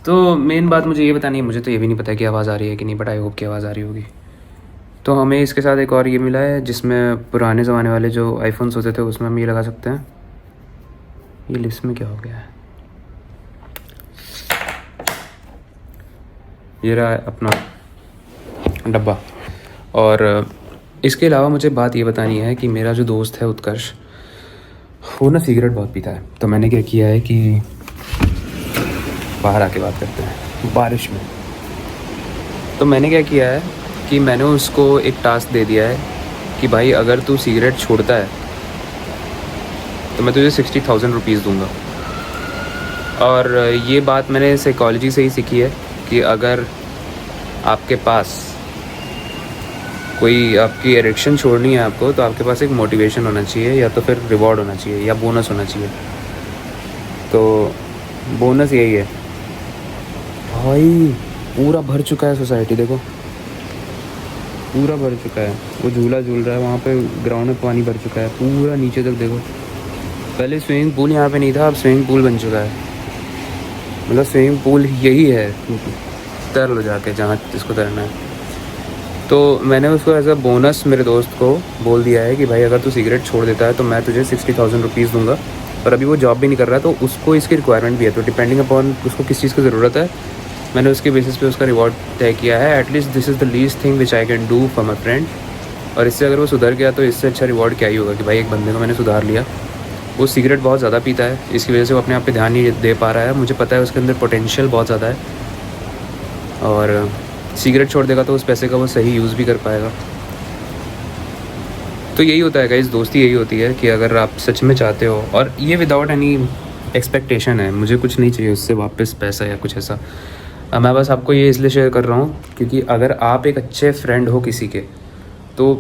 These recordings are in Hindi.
तो मेन बात मुझे ये बतानी है, मुझे तो ये भी नहीं पता कि आवाज़ आ रही है कि नहीं, बट आई होप कि आवाज़ आ रही होगी। तो हमें इसके साथ एक और ये मिला है जिसमें पुराने ज़माने वाले जो आईफोन्स होते थे उसमें हम ये लगा सकते हैं। ये लिस्ट में क्या हो गया है? ये रहा है अपना डब्बा। और इसके अलावा मुझे बात ये बतानी है कि मेरा जो दोस्त है उत्कर्ष, वो ना सिगरेट बहुत पीता है। तो मैंने क्या किया है कि बाहर आके बात करते हैं बारिश में। तो मैंने क्या किया है कि मैंने उसको एक टास्क दे दिया है कि भाई अगर तू सिगरेट छोड़ता है तो मैं तुझे 60,000 रुपीज़ दूँगा। और ये बात मैंने साइकोलॉजी से ही सीखी है कि अगर आपके पास कोई आपकी एडिक्शन छोड़नी है आपको, तो आपके पास एक मोटिवेशन होना चाहिए, या तो फिर रिवॉर्ड होना चाहिए, या बोनस होना चाहिए। तो बोनस यही है भाई। पूरा भर चुका है सोसाइटी, देखो पूरा भर चुका है। वो झूला झूल रहा है वहाँ पे, ग्राउंड में पानी भर चुका है पूरा नीचे तक। देखो पहले स्विमिंग पूल यहाँ पे नहीं था, अब स्विमिंग पूल बन चुका है। मतलब स्विमिंग पूल यही है, तैर लो जाके जहाँ जिसको तैरना है। तो मैंने उसको एज अ बोनस मेरे दोस्त को बोल दिया है कि भाई अगर तू सिगरेट छोड़ देता है तो मैं तुझे 60,000 रुपीज़ दूँगा। और अभी वो जॉब भी नहीं कर रहा, तो उसको इसकी रिक्वायरमेंट भी है। तो डिपेंडिंग अपॉन उसको किस चीज़ की ज़रूरत है, मैंने उसके बेसिस पे उसका रिवॉर्ड तय किया है। At least this is the least thing which I can do for my friend. और इससे अगर वो सुधर गया तो इससे अच्छा रिवॉर्ड क्या ही होगा कि भाई एक बंदे को मैंने सुधार लिया। वो सिगरेट बहुत ज़्यादा पीता है, इसकी वजह से वो अपने आप पे ध्यान नहीं दे पा रहा है। मुझे पता है उसके अंदर पोटेंशियल बहुत ज़्यादा है, और सिगरेट छोड़ देगा तो उस पैसे का वो सही यूज़ भी कर पाएगा। तो यही होता है गाइस, दोस्ती यही होती है कि अगर आप सच में चाहते हो, और ये विदाउट एनी एक्सपेक्टेशन है, मुझे कुछ नहीं चाहिए उससे वापस पैसा या कुछ ऐसा। मैं बस आपको ये इसलिए शेयर कर रहा हूँ क्योंकि अगर आप एक अच्छे फ्रेंड हो किसी के, तो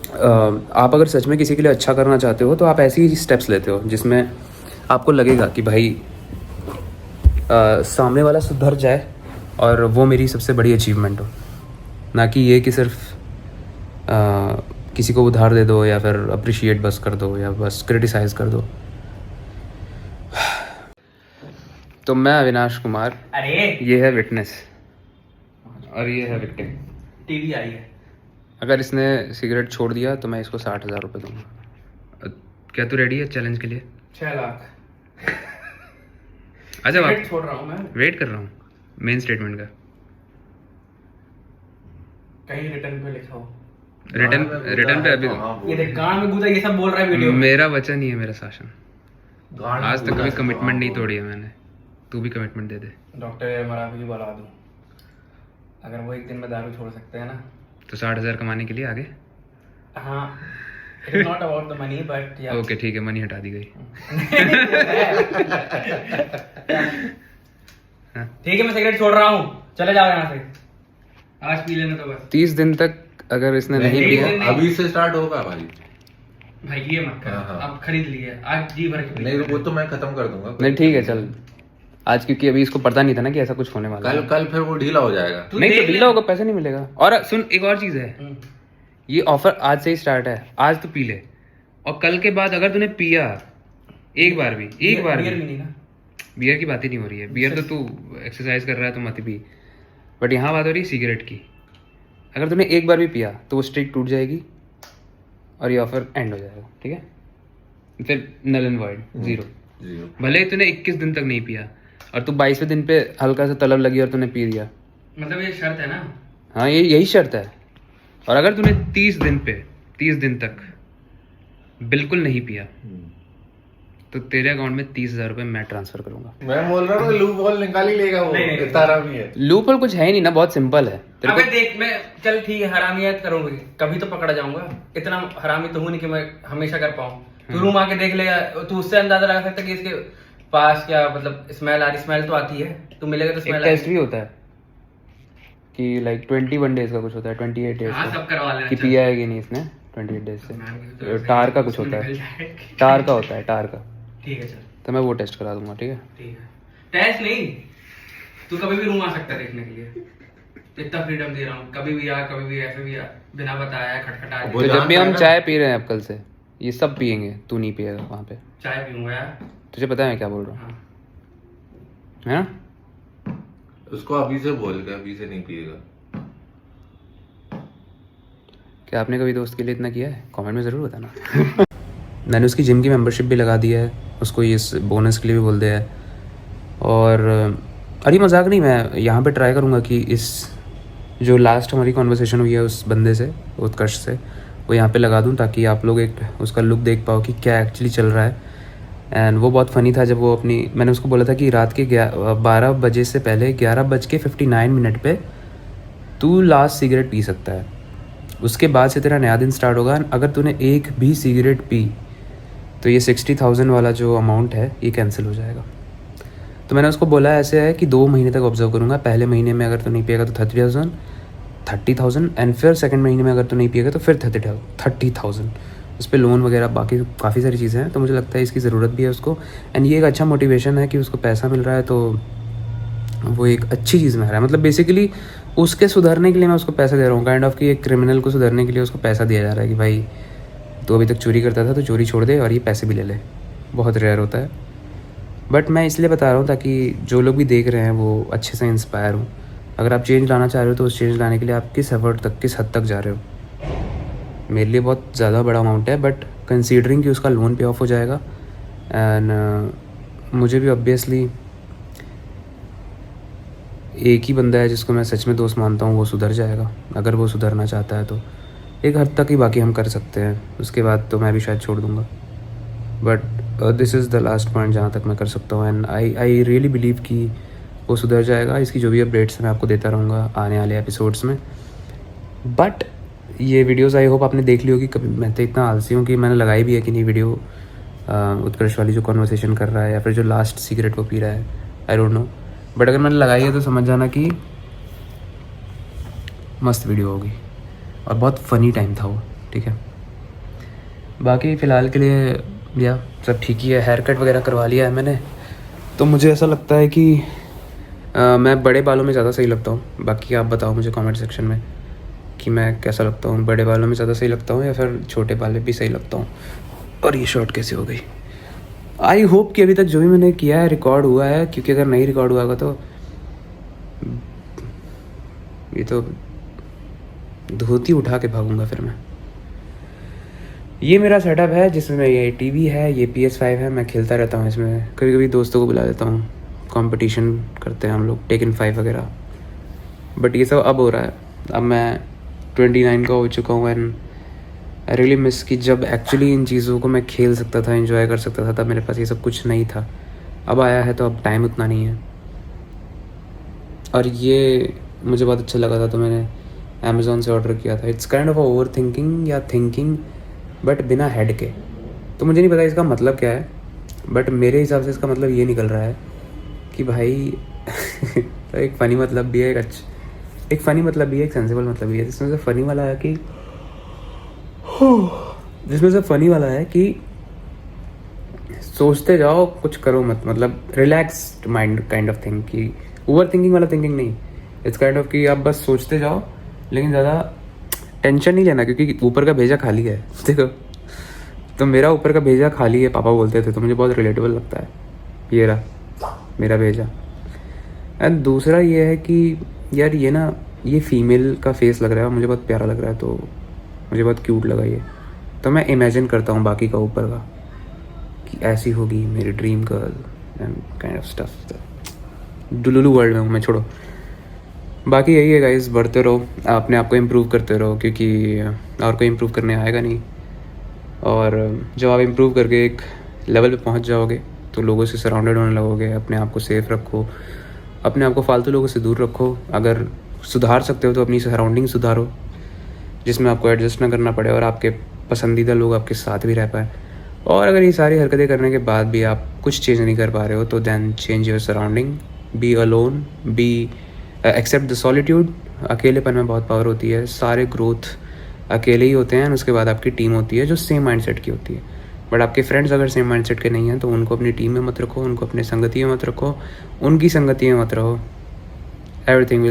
आप अगर सच में किसी के लिए अच्छा करना चाहते हो तो आप ऐसे ही स्टेप्स लेते हो जिसमें आपको लगेगा कि भाई सामने वाला सुधर जाए और वो मेरी सबसे बड़ी अचीवमेंट हो। ना कि ये कि सिर्फ किसी को उधार दे दो या फिर अप्रिशिएट बस कर दो या बस क्रिटिसाइज़ कर दो। तो मैं अविनाश कुमार, अरे ये है विटनेस और ये है विक्टिम। टीवी आई है। अगर इसने सिगरेट छोड़ दिया तो मैं इसको 60,000 रुपये दूँगा। क्या तू रेडी है चैलेंज के लिए? 6 लाख। अच्छा सिगरेट छोड़ रहा हूँ मैं। वेट कर रहा हूँ मेन स्टेटमेंट का। कहीं रिटर्न पे लिखा हो। रिटर्न पे अभी ये देख कान में गूदा, ये सब बोल रहा है वीडियो में। मेरा वचन ही है, मेरा शासन। आज तक कभी कमिटमेंट नहीं तोड़ी है मैंने। तू भी कमिटमेंट दे दे। डॉक्टर मरावी की बुला दूं, अगर वो एक दिन में दारू छोड़ सकते हैं ना। तो 60,000 कमाने के लिए आगे। हाँ, it is not about the money but या ओके ठीक है, मनी हटा दी गई। ठीक है, मैं सिगरेट छोड़ रहा हूँ, चले जाओ यहाँ से। आज पी लेना तो बस 30 दिन तक अगर इसने नहीं पिया। अभी से स्टार्ट होगा भाई। भाई ये मत कर। हाँ। अब खरीद लिए, आज जी भर के नहीं वो तो मैं खत्म कर दूंगा। नहीं ठीक है चल आज, क्योंकि अभी इसको पता नहीं था ना कि ऐसा कुछ होने वाला है। कल फिर वो ढीला हो जाएगा। तू नहीं तो देख ले। ढीला होगा, पैसा नहीं मिलेगा। और सुन एक और चीज़ है, ये ऑफर आज से ही स्टार्ट है। आज तो पी ले, और कल के बाद अगर तूने पिया एक बार भी बियर भी नहीं ना। बियर की बात ही नहीं हो रही है। बियर तो तू एक्सरसाइज कर रहा है तो मत पी, बट यहाँ बात हो रही है सिगरेट की। अगर तूने एक बार भी पिया तो वो स्ट्रिक टूट जाएगी और ये ऑफर एंड हो जाएगा। ठीक है, फिर नल एंड वॉइड, जीरो। भले ही तूने 21 दिन तक नहीं पिया और तू 22वें दिन पे हल्का सा तलब लगी और तूने पी लिया, मतलब ये शर्त है ना। हाँ ये यही शर्त है। और अगर तूने 30 दिन तक बिल्कुल नहीं पिया तो तेरे अकाउंट में 30,000 रुपये मैं ट्रांसफर करूंगा। मैं बोल रहा हूँ लूप होल निकाल ही लेगा वो। नहीं। तारा भी है। लूप होल कुछ है ही नहीं ना, बहुत सिंपल है। तेरे अबे को देख, मैं चल ठीक है हरामियत करूंगी, कभी तो पकड़ा जाऊंगा। इतना हरामी तो हूं नहीं कि मैं हमेशा कर पाऊं। तू रूम आके देख लेगा, तू उससे अंदाजा लगा सकता है कि इसके पास क्या मतलब स्मेल आ रही। स्मेल तो आती है, तू मिलेगा तो एक स्मेल टेस्ट भी होता है कि लाइक 21 डेज का कुछ होता है, 28 डेज हाँ, सब करवा लेना कि चल। पिया है कि नहीं इसने 28 डेज से। तो टार का कुछ होता है, टार का होता है, टार का। ठीक है चल, तो मैं वो टेस्ट करा दूंगा। ठीक है, ठीक है। टेस्ट नहीं, तू कभी भी रूम आ सकता है देखने के लिए। इतना फ्रीडम दे रहा हूँ, कभी भी आ, कभी भी ऐसे भी आ, बिना बताया खटखटा तो जब भी हम चाय पी रहे हैं अब कल से, ये सब पियेंगे, तू नहीं पिएगा वहाँ पे। चाय पीऊंगा यार। तुझे पता है मैं क्या बोल रहा हूँ, हाँ। है ना? उसको अभी से बोल के अभी से नहीं पिएगा। क्या आपने कभी दोस्त के लिए इतना किया है? कमेंट में ज़रूर बताना। मैंने उसकी जिम की मेंबरशिप भी लगा दी है, उसको इस बोनस के लिए भी बोल दिया है। और अरे मजाक नहीं, मैं यहाँ पे ट्राई करूँगा कि इस जो लास्ट हमारी कॉन्वर्सेशन हुई है उस बंदे से, उत्कर्ष से, वो यहाँ पे लगा दूँ ताकि आप लोग एक उसका लुक देख पाओ कि क्या एक्चुअली चल रहा है। एंड वो बहुत फ़नी था जब वो मैंने उसको बोला था कि रात के 12 बजे से पहले 11:59 पे तू लास्ट सिगरेट पी सकता है, उसके बाद से तेरा नया दिन स्टार्ट होगा। अगर तूने एक भी सिगरेट पी तो ये 60,000 वाला जो अमाउंट है ये कैंसिल हो जाएगा। तो मैंने उसको बोला ऐसे है कि 2 महीने तक ऑब्जर्व करूँगा। पहले महीने में अगर तू नहीं पिएगा तो 30,000 एंड फिर सेकंड महीने में अगर तू नहीं पिएगा तो फिर 30,000। उस पर लोन वगैरह बाकी काफ़ी सारी चीज़ें हैं। तो मुझे लगता है इसकी ज़रूरत भी है उसको, एंड ये एक अच्छा मोटिवेशन है कि उसको पैसा मिल रहा है तो वो एक अच्छी चीज़ में आ रहा है। मतलब बेसिकली उसके सुधरने के लिए मैं उसको पैसा दे रहा हूँ, काइंड ऑफ कि एक क्रिमिनल को सुधरने के लिए उसको पैसा दिया जा रहा है कि भाई तो अभी तक चोरी करता था तो चोरी छोड़ दे और ये पैसे भी ले ले। बहुत रेयर होता है, बट मैं इसलिए बता रहा हूँ ताकि जो लोग भी देख रहे हैं वो अच्छे से इंस्पायर हों। अगर आप चेंज लाना चाह रहे हो तो उस चेंज लाने के लिए आप किस एफर्ट तक, किस हद तक जा रहे हो। मेरे लिए बहुत ज़्यादा बड़ा अमाउंट है, बट कंसीडरिंग कि उसका लोन पे ऑफ हो जाएगा एंड मुझे भी ऑब्वियसली एक ही बंदा है जिसको मैं सच में दोस्त मानता हूँ, वो सुधर जाएगा। अगर वो सुधरना चाहता है तो एक हद तक ही बाकी हम कर सकते हैं, उसके बाद तो मैं भी शायद छोड़ दूँगा। But this is the last point जहाँ तक मैं कर सकता हूँ, एंड आई रियली बिलीव कि वो सुधर जाएगा। इसकी जो भी अपडेट्स मैं आपको देता रहूँगा आने वाले एपिसोड्स में। बट ये वीडियोस आई होप आपने देख ली होगी। कभी मैं तो इतना आलसी हूँ कि मैंने लगाई भी है कि नहीं वीडियो, उत्कर्ष वाली जो कॉन्वर्सेशन कर रहा है या फिर जो लास्ट सिगरेट वो पी रहा है, आई डोंट नो। बट अगर मैंने लगाई है तो समझ जाना कि मस्त वीडियो होगी और बहुत फ़नी टाइम था वो, ठीक है। बाकी फ़िलहाल के लिए या सब ठीक ही है। हेयर कट वगैरह करवा लिया है मैंने, तो मुझे ऐसा लगता है कि मैं बड़े बालों में ज़्यादा सही लगता हूँ। बाकी आप बताओ मुझे कमेंट सेक्शन में कि मैं कैसा लगता हूँ, बड़े बालों में ज़्यादा सही लगता हूँ या फिर छोटे बालों भी सही लगता हूँ। और ये शॉर्ट कैसे हो गई? आई होप कि अभी तक जो भी मैंने किया है रिकॉर्ड हुआ है, क्योंकि अगर नहीं रिकॉर्ड हुआ होगा तो ये तो धोती उठा के भागूंगा फिर मैं। ये मेरा सेटअप है जिसमें ये टीवी है, ये PS5 है, मैं खेलता रहता हूँ इसमें। कभी कभी दोस्तों को बुला लेता हूँ, कंपटीशन करते हैं हम लोग, टेकन 5 वगैरह। बट ये सब अब हो रहा है, अब मैं 29 का हो चुका हूँ एंड आई रियली मिस कि जब एक्चुअली इन चीज़ों को मैं खेल सकता था, एंजॉय कर सकता था, तब मेरे पास ये सब कुछ नहीं था। अब आया है तो अब टाइम उतना नहीं है। और ये मुझे बहुत अच्छा लगा था तो मैंने अमेज़ॉन से ऑर्डर किया था। It's kind of over thinking या थिंकिंग बट बिना हेड के। तो मुझे नहीं पता इसका मतलब क्या है, बट मेरे हिसाब से इसका मतलब ये निकल रहा है कि भाई तो एक फ़नी मतलब भी है, एक फ़नी मतलब भी है, एक सेंसिबल मतलब भी है। जिसमें से फ़नी वाला है कि सोचते जाओ, कुछ करो मत, मतलब relaxed mind kind of thing, कि ओवर थिंकिंग वाला थिंकिंग नहीं। इट्स काइंड ऑफ कि आप बस सोचते जाओ लेकिन ज़्यादा टेंशन नहीं लेना, क्योंकि ऊपर का भेजा खाली है। देखो, तो मेरा ऊपर का भेजा खाली है पापा बोलते थे, तो मुझे बहुत रिलेटेबल लगता है। ये रहा मेरा भेजा। एंड दूसरा ये है कि यार ये ना, ये फीमेल का फेस लग रहा है, मुझे बहुत प्यारा लग रहा है, तो मुझे बहुत क्यूट लगा ये। तो मैं इमेजिन करता हूँ बाकी का ऊपर का कि ऐसी होगी मेरी dream girl and kind of stuff. Delulu world में हूँ मैं, छोड़ो। बाकी यही है गाइस, बढ़ते रहो, अपने आप को इम्प्रूव करते रहो, क्योंकि और कोई इम्प्रूव करने आएगा नहीं। और जब आप इम्प्रूव करके एक लेवल पे पहुंच जाओगे तो लोगों से सराउंडेड होने लगोगे। अपने आप को सेफ रखो, अपने आप को फालतू लोगों से दूर रखो। अगर सुधार सकते हो तो अपनी सराउंडिंग सुधारो, जिसमें आपको एडजस्ट ना करना पड़े और आपके पसंदीदा लोग आपके साथ भी रह पाए। और अगर ये सारी हरकतें करने के बाद भी आप कुछ चेंज नहीं कर पा रहे हो तो then change your surrounding, be alone, be accept the solitude. अकेलेपन में बहुत पावर होती है, सारे ग्रोथ अकेले ही होते हैं। उसके बाद आपकी टीम होती है जो सेम माइंडसेट की होती है। बट आपके फ्रेंड्स अगर सेम माइंडसेट के नहीं हैं तो उनको अपनी टीम में मत रखो, उनको अपने संगति में मत रखो, उनकी संगति में मत रहो। everything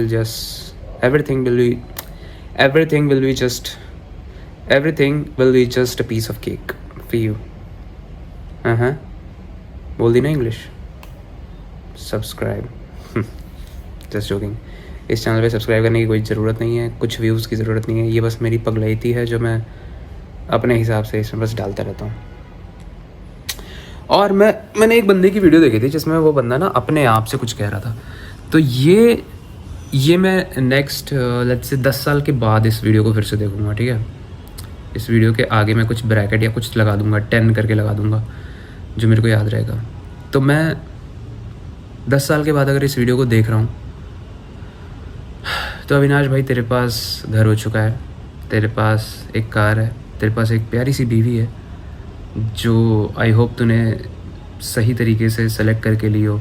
will be just a piece of cake for you. बोल दी ना इंग्लिश? सब्सक्राइब। Just joking. इस चैनल पे सब्सक्राइब करने की कोई ज़रूरत नहीं है, कुछ व्यूज़ की ज़रूरत नहीं है, ये बस मेरी पगलैती है जो मैं अपने हिसाब से इसमें बस डालता रहता हूँ। और मैंने एक बंदे की वीडियो देखी थी जिसमें वो बंदा ना अपने आप से कुछ कह रहा था। तो ये मैं नेक्स्ट लेट्स से 10 साल के बाद इस वीडियो को फिर से देखूँगा, ठीक है। इस वीडियो के आगे मैं कुछ ब्रैकेट या कुछ लगा दूँगा, 10 करके लगा दूँगा, जो मेरे को याद रहेगा। तो मैं 10 साल के बाद अगर इस वीडियो को देख रहा हूँ तो अविनाश भाई तेरे पास घर हो चुका है, तेरे पास एक कार है, तेरे पास एक प्यारी सी बीवी है जो आई होप तूने सही तरीके से सेलेक्ट करके ली हो।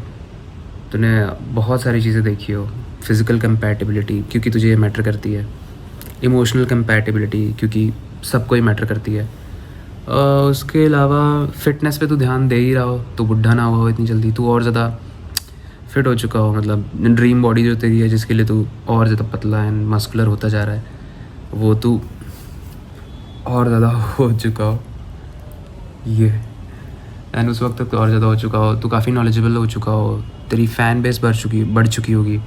तूने बहुत सारी चीज़ें देखी हो, फिज़िकल कंपैटिबिलिटी क्योंकि तुझे ये मैटर करती है, इमोशनल कंपैटिबिलिटी क्योंकि सबको ही मैटर करती है, उसके अलावा फ़िटनेस पे तू ध्यान दे ही रहा हो, तू बुढ़ा ना हुआ हो इतनी जल्दी, तू और ज़्यादा फिट हो चुका हो, मतलब ड्रीम बॉडी जो तेरी है जिसके लिए तू और ज़्यादा पतला एंड मस्कुलर होता जा रहा है, वो तू और ज़्यादा हो चुका हो ये, एंड उस वक्त तक तो और ज़्यादा हो चुका हो, तू काफ़ी नॉलेजेबल हो चुका हो, तेरी फ़ैन बेस बढ़ चुकी होगी,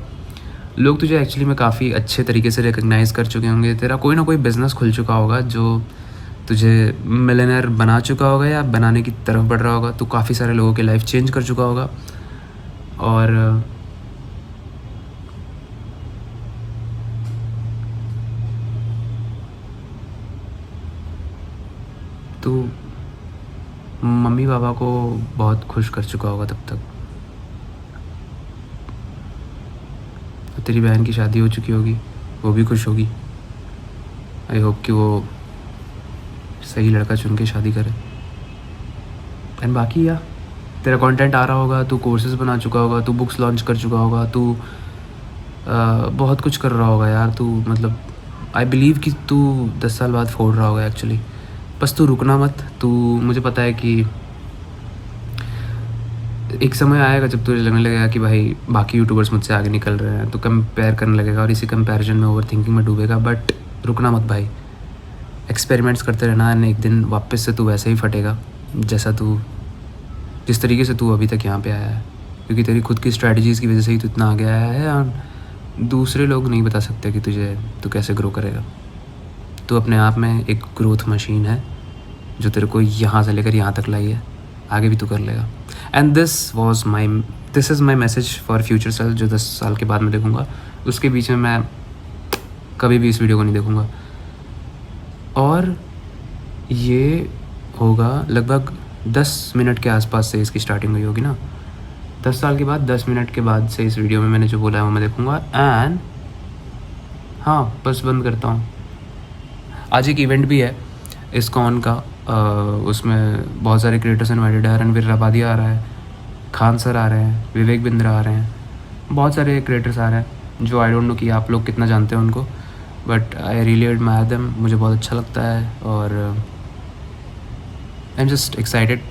लोग तुझे एक्चुअली में काफ़ी अच्छे तरीके से रिकग्नाइज़ कर चुके होंगे, तेरा कोई ना कोई बिज़नेस खुल चुका होगा जो तुझे मिलियनेयर बना चुका होगा या बनाने की तरफ बढ़ रहा होगा, तू काफ़ी सारे लोगों की लाइफ चेंज कर चुका होगा। और तू मम्मी पापा को बहुत खुश कर चुका होगा तब तक, तो तेरी बहन की शादी हो चुकी होगी, वो भी खुश होगी। आई होप कि वो सही लड़का चुन के शादी करे। एंड बाकी या तेरा कंटेंट आ रहा होगा, तू कोर्सेज बना चुका होगा, तू बुक्स लॉन्च कर चुका होगा, तू बहुत कुछ कर रहा होगा यार, तू मतलब आई बिलीव कि तू 10 साल बाद फोड़ रहा होगा एक्चुअली। बस तू रुकना मत, तू मुझे पता है कि एक समय आएगा जब तुझे लगने लगेगा कि भाई बाकी यूट्यूबर्स मुझसे आगे निकल रहे हैं, तो कंपेयर करने लगेगा और इसी कंपैरिजन में ओवर थिंकिंग में डूबेगा। बट रुकना मत भाई, एक्सपेरिमेंट्स करते रहना, एंड एक दिन वापस से तू वैसे ही फटेगा जिस तरीके से तू अभी तक यहाँ पे आया है, क्योंकि तेरी खुद की स्ट्रैटेजीज़ की वजह से ही तू इतना आगे आया है, और दूसरे लोग नहीं बता सकते कि तू कैसे ग्रो करेगा। तू अपने आप में एक ग्रोथ मशीन है जो तेरे को यहाँ से लेकर यहाँ तक लाई है, आगे भी तू कर लेगा। And this is my message for future self, जो 10 साल के बाद मैं देखूँगा। उसके बीच में मैं कभी भी इस वीडियो को नहीं देखूँगा, और ये होगा लगभग 10 मिनट के आसपास से इसकी स्टार्टिंग हुई होगी ना। 10 साल के बाद 10 मिनट के बाद से इस वीडियो में मैंने जो बोला है वो मैं देखूँगा। एंड हाँ, बस बंद करता हूँ। आज एक इवेंट भी है इस्कॉन का, उसमें बहुत सारे क्रिएटर्स इन्वाइटेड है। रणवीर राबादिया आ रहा है, खान सर आ रहे हैं, विवेक बिंद्रा आ रहे हैं, बहुत सारे क्रिएटर्स आ रहे हैं जो आई डोंट नो कि आप लोग कितना जानते हैं उनको, but I really admire them, मुझे बहुत अच्छा लगता है। और I am just excited.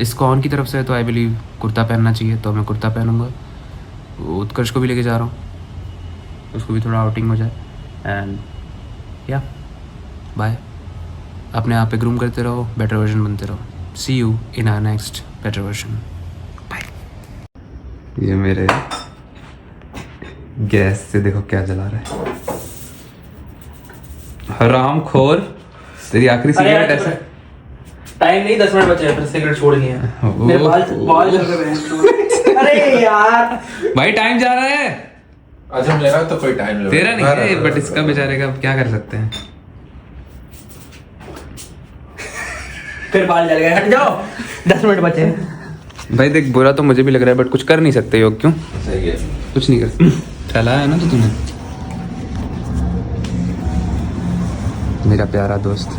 ISKCON की तरफ से तो आई बिलीव कुर्ता पहनना चाहिए, तो मैं कुर्ता पहनूंगा। उत्कर्ष को भी लेके जा रहा हूँ, उसको भी थोड़ा आउटिंग हो जाए। एंड या बाय, अपने आप पे ग्रूम करते रहो, बेटर वर्जन बनते रहो। See you in our next better version, bye. ये मेरे गैस से देखो क्या जला रहा है, हराम खोर, तेरी आखिरी सिगरेट ऐसा। टाइम नहीं, 10 मिनट बचे हैं, फिर सिगरेट छोड़ दिए हैं। मेरे बाल जल रहे हैं। अरे यार भाई टाइम जा रहा है। अच्छा मेरा तो कोई टाइम नहीं, तेरा नहीं है, बट इसका बेचारे का क्या कर सकते हैं। फिर बाल जल गए, हट जाओ। 10 मिनट बचे हैं। भाई देख, बुरा तो मुझे भी लग रहा है, बट कुछ कर नहीं सकते योग। क्यों? सही है, कुछ नहीं कर सकते। चला है ना तो तुम्हें, मेरा प्यारा दोस्त,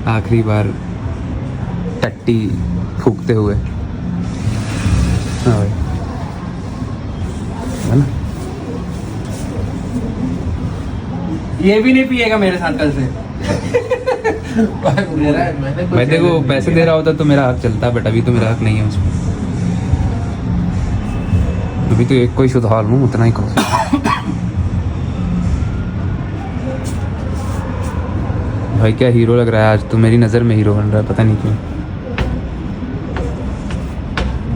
आखिरी बार टट्टी फूकते हुए। हाँ भाई, है ना? ये भी नहीं पिएगा मेरे साथ कल से। भाई देखो, पैसे दे रहा होता तो मेरा हक चलता, बट अभी तो मेरा हक नहीं है उसमें। अभी तो एक कोई सुधार लूँ, उतना ही करो। भाई क्या हीरो लग रहा है आज तो, मेरी नज़र में हीरो बन रहा है, पता नहीं क्यों।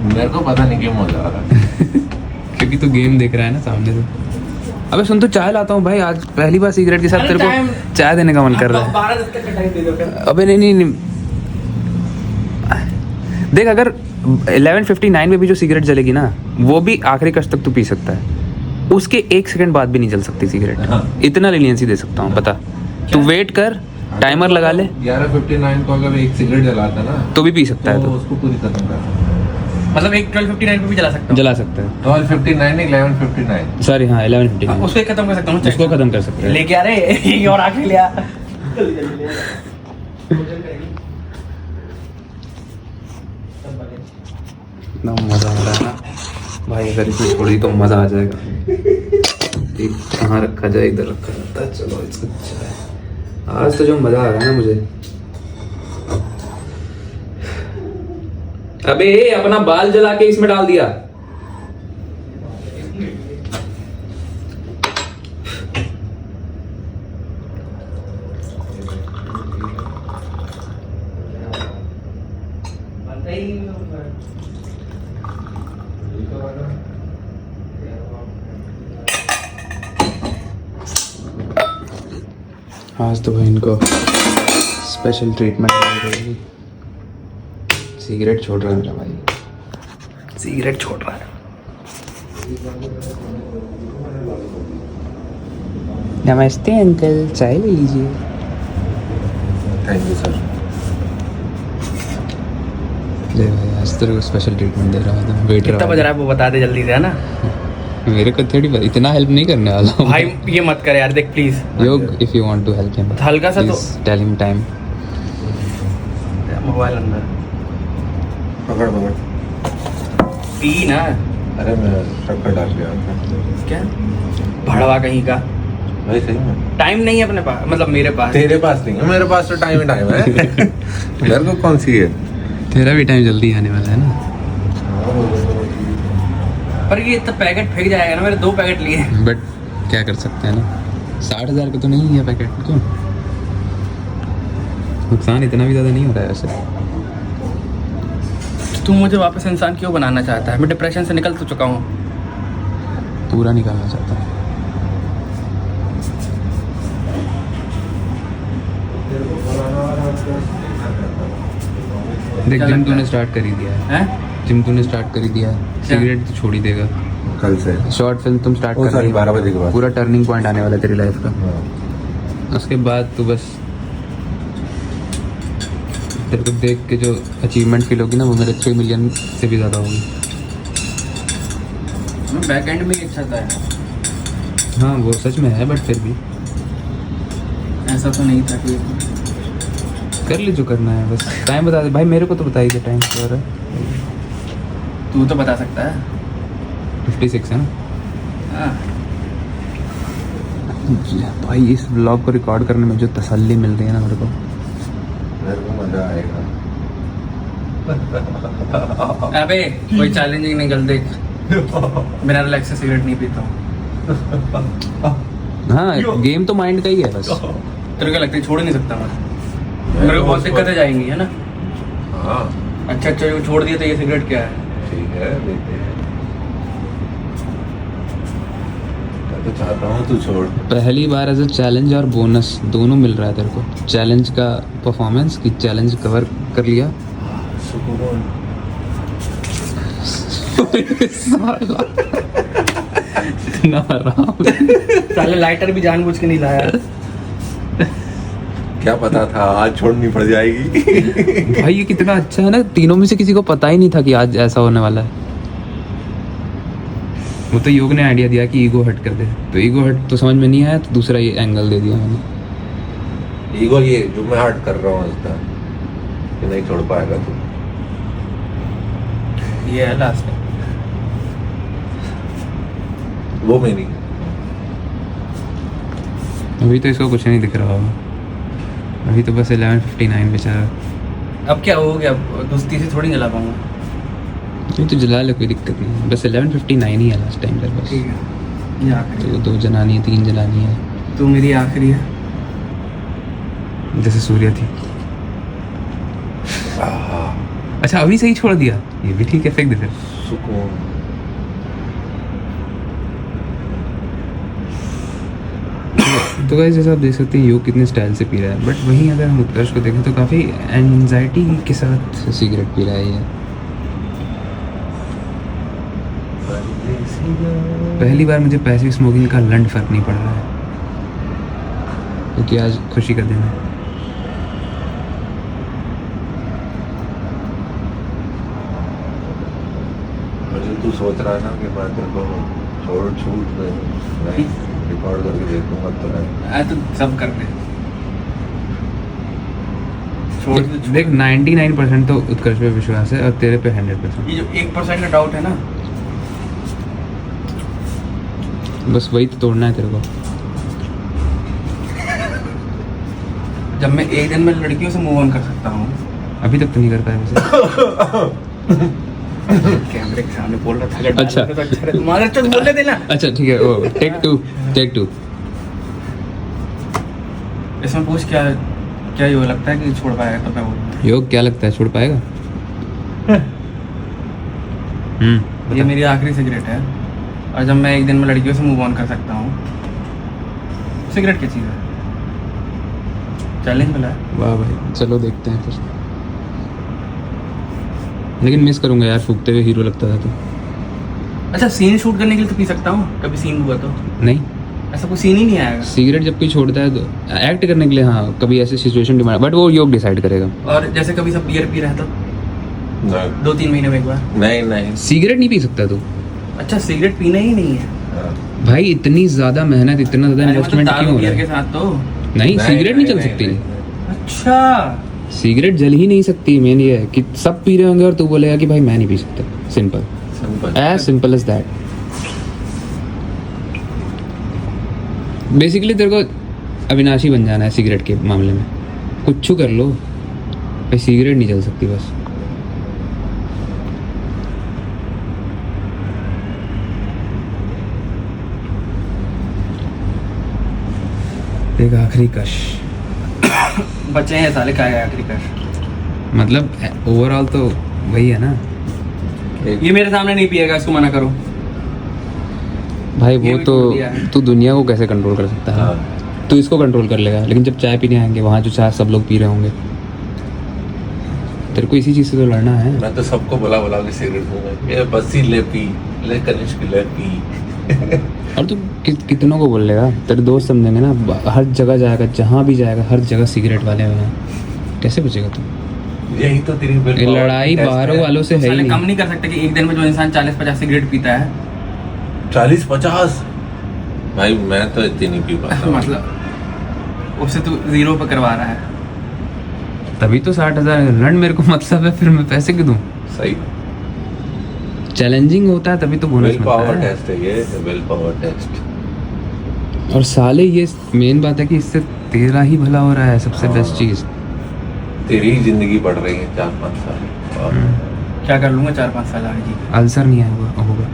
मेरे को पता नहीं क्यों मजा आ रहा है। क्योंकि तू गेम देख रहा है ना सामने से। अबे सुन, तो चाय लाता हूँ भाई, आज पहली बार सिगरेट के साथ अरे तेरे को चाय देने का मन कर रहा है। 12 तक का टाइम दे दो फिर। अबे नहीं, देख अगर 11:59 में भी जो सिगरेट जलेगी ना, वो भी आखिरी कश तक तू पी सकता है, उसके 1 सेकंड बाद भी नहीं जल सकती सिगरेट। इतना लीनियंसी दे सकता हूँ, बता। तू वेट कर, टाइमर लगा ले, 11:59 को अगर एक सिगरेट जलाता ना तो भी पी सकता है। तो तो उसको पूरी खत्म कर। मतलब एक 12:59 पे भी जला सकता हूँ। जला सकता है। 12:59 नहीं 11:59। सॉरी हाँ 11:59 उसको एक खत्म कर सकता हूँ। उसको खत्म कर सकते हैं। लेके आ रहे ये और आके लिया। ना मज़ा आ रहा है ना भाई, अगर इसमें छोड़ी तो मज़ा आ जाएगा। एक कहाँ रखा जाए, इधर रखा जाता है। चलो इसको चाय, आज तो जो मज़ा आ रहा है ना मुझे। अबे अपना बाल जला के इसमें डाल दिया। आज तो भाई इनको स्पेशल ट्रीटमेंट मिलेगी। सिगरेट छोड़ रहा है मेरा भाई, सिगरेट छोड़ रहा है। नमस्ते अंकल, चाय ले लीजिए। Thank you sir. ले भाई, आज तेरे को स्पेशल ट्रीटमेंट दे रहा था। वेट कितना बज रहा है वो बता दे जल्दी से, है ना? मेरे को थोड़ी इतना हेल्प नहीं करने वाला हूँ भाई ये मत कर यार, देख प्लीज। योग, if you want to help him हल्का सा तो टेल हिम टाइम। मोबाइल अंदर पकड़ पकड़। पी ना। अरे मैं शक्कर डाल गया क्या भड़वा कहीं का। भाई सही में टाइम नहीं है अपने पास, मतलब मेरे पास। तेरे पास नहीं है, मेरे पास तो टाइम ही टाइम है। मेरे को कौन सी है? तेरा भी टाइम जल्दी आने वाला है ना। पर ये इतना पैकेट फेंक जाएगा ना, मेरे 2 पैकेट लिए हैं। बट क्या कर सकते हैं ना, 60,000 का तो नहीं है पैकेट, क्यों? नुकसान इतना भी ज़्यादा नहीं हो रहा है वैसे। तू मुझे वापस इंसान क्यों बनाना चाहता है? मैं डिप्रेशन से निकल तो चुका हूँ। पूरा निकालना चाहता हूँ। देख जिम तूने स्टार्ट कर ही दिया है, हैं? जिम तूने स्टार्ट कर ही दिया है, सिगरेट तो छोड़ ही देगा। कल से शॉर्ट फिल्म तुम स्टार्ट ओ कर सॉरी रही 12 बजे के हो, बाद। पूरा टर्निंग पॉइंट आने वाला है तेरी लाइफ का। हाँ। उसके बाद तू बस, तेरे को देख के जो अचीवमेंट फील होगी ना, वो मेरे 3 मिलियन से भी ज़्यादा होगी। बैक एंड में ही अच्छा था। हाँ वो सच में है, बट फिर भी ऐसा तो नहीं था कि कर ले जो करना है, बस टाइम बता दे भाई। मेरे को तो बता ही दे टाइम क्या हो रहा है। तू तो बता सकता है। 56 है ना हाँ। भाई। इस व्लॉग को रिकॉर्ड करने में जो तसल्ली मिल रही है ना मेरे को मजा आएगा। अबे कोई चैलेंजिंग नहीं, गल देख बिना रिलैक्स से सिगरेट नहीं पीता हूँ। हाँ गेम तो माइंड का ही है बस। तेरे को लगता है छोड़ नहीं सकता मैं? मेरे को बहुत दिक्कतें जाएंगी, है ना? हाँ अच्छा जो छोड़ दिया तो ये सिगरेट क्या है? ठीक है, देखते हैं। मैं तो चाहता हूँ तू छोड़। पहली बार एज अ चैलेंज और बोनस दोनों मिल रहा है तेरे को। चैलेंज का परफॉर्मेंस की चैलेंज कवर कर लिया। सुकून। इतना आराम। साले लाइटर भी जानबूझ के नहीं लाया। क्या पता था आज छोड़नी पड़ जाएगी। भाई ये कितना अच्छा है ना, तीनों में से किसी को पता ही नहीं था कि आज ऐसा होने वाला है। वो तो योग ने आइडिया दिया कि ईगो हट कर दे, तो ईगो हट तो समझ में नहीं आया, तो दूसरा ये एंगल दे दिया मैंने। ईगो ये जो मैं हट कर रहा हूँ इसका कि नहीं छोड़ पाएगा तू। ये है लास्ट। वो मेरी अभी तो इसको कुछ नहीं दिख रहा होगा, अभी तो बस 11:59 बेचारा। अब क्या हो गया? दोस्ती से थोड़ी जला पाऊंगा। नहीं तो जला ले, कोई दिक्कत नहीं, बस 11:59 ही है लास्ट टाइम पर बस। ठीक है, ये आखिरी तो 2 जलानी है, 3 जलानी है, तू मेरी आखिरी है। जैसे सूर्य थी। अच्छा अभी सही छोड़ दिया, ये भी ठीक है, फेंक दे फिर। सुकून। तो गाइस जैसा आप देख सकते हैं योग कितने स्टाइल से पी रहा है, बट वहीं अगर हम उत्कर्ष को देखें तो काफ़ी एंजाइटी के साथ सिगरेट पी रहा है ये। पहली बार मुझे पैसिव स्मोकिंग का लंड फर्क नहीं पड़ रहा है, क्योंकि आज खुशी का दिन है। तू सोच रहा है ना कि मैं तेरे को छोड़ छूट नहीं रिकॉर्ड करके देखूंगा तो नहीं। तो सब कर दे, छोड़ दे, छोड़ देख 99% तो उत्कर्ष पे विश्वास है और तेरे पे 100%। ये जो 1% का डाउट है ना, बस वही तो तोड़ना है तेरे को। जब मैं एक दिन में लड़कियों से मूव ऑन कर सकता हूँ। अभी तक तो नहीं कर पाया वैसे। कैमरे के सामने बोल रहा था अगर अच्छा। डालोगे तो अच्छा रहे। तुम्हारे तो बोलने देना। अच्छा ठीक है, ओ टेक टू। इसमें पूछ क्या क्या ये लगता है कि छोड़ पाएगा, तो मैं बोलूँ योग क्या लगता है छोड़ पाएगा? ये मेरी आखिरी सिगरेट है, और जब मैं एक दिन में लड़कियों से मूव ऑन कर सकता हूँ, सिगरेट की चीज़ है, चैलेंज मिला है। वाह भाई, चलो देखते हैं फिर। लेकिन मिस करूंगा यार, फूकते हुए हीरो लगता था तो। अच्छा, सीन शूट करने के लिए तो पी सकता हूँ, कभी सीन हुआ तो? नहीं, ऐसा कोई सीन ही नहीं आएगा। सिगरेट जब कोई छोड़ता है तो एक्ट करने के लिए हाँ, कभी ऐसी सिचुएशन डिमांड, बट वो योग डिसाइड करेगा। और जैसे कभी सब बियर पी रहा है तो नहीं 2-3 महीने में एक बार। नहीं सिगरेट नहीं पी सकता तू अच्छा, सिगरेट पीना ही नहीं है। हाँ। भाई, इतनी ज्यादा मेहनत, इतना ज्यादा अरे मतलब इन्वेस्टमेंट दारू क्यों हो बियर रहा के है? साथ तो नहीं, सिगरेट नहीं चल सकती। अच्छा, सिगरेट जल ही नहीं सकती। मेन ये है कि सब पी रहे होंगे और तू बोलेगा कि भाई मैं नहीं पी सकता। Simple, as simple as that. Basically तेरे को अविनाशी बन जाना है सिगरेट के मामले में। कुछ कर लो भाई, सिगरेट नहीं चल सकती बस। एक आखिरी कश, बच्चे हैं साले, क्या है आखिरी कर। मतलब ओवरऑल तो वही है ना ये मेरे सामने नहीं पिएगा, इसको मना करो। भाई। ये वो भी तो बोल दिया है। तू दुनिया को कैसे कंट्रोल कर सकता है? हाँ। तू इसको कंट्रोल कर लेगा, लेकिन जब चाय पीने आएंगे वहाँ जो चाय सब लोग पी रहे होंगे, तेरे को इसी चीज़ से तो लड़ना है। मैं तो सबको बोला के सिगरेट दूंगा, ये बस्सी ले पी, ले कनिष्क ले पी। और तू कितनों को बोल लेगा? तेरे दोस्त समझेंगे ना, हर जगह जाएगा, जहाँ भी जाएगा हर जगह सिगरेट वाले हैं। कैसे बचेगा तू? यही तो तेरी ये लड़ाई बाहरों वालों से है ही साले कम नहीं। नहीं कर सकते कि एक दिन में जो इंसान 40-50 सिगरेट पीता है 40-50 भाई, मैं तो इतनी नहीं पी पाता। मतलब उससे तू 0 पे करवा रहा है। तभी तो 60,000 लंड मेरे को मतलब है, फिर मैं पैसे क्यों दूँ? सही। चैलेंजिंग होता है तभी तो बोनस विल मिलता पावर है। टेस्ट है ये, विल पावर टेस्ट। और साले ये मेन बात है कि इससे तेरा ही भला हो रहा है, सबसे बेस्ट चीज़। तेरी ही जिंदगी बढ़ रही है 4-5 साल। और क्या कर लूंगा 4-5 साल आगे जी? अल्सर नहीं होगा,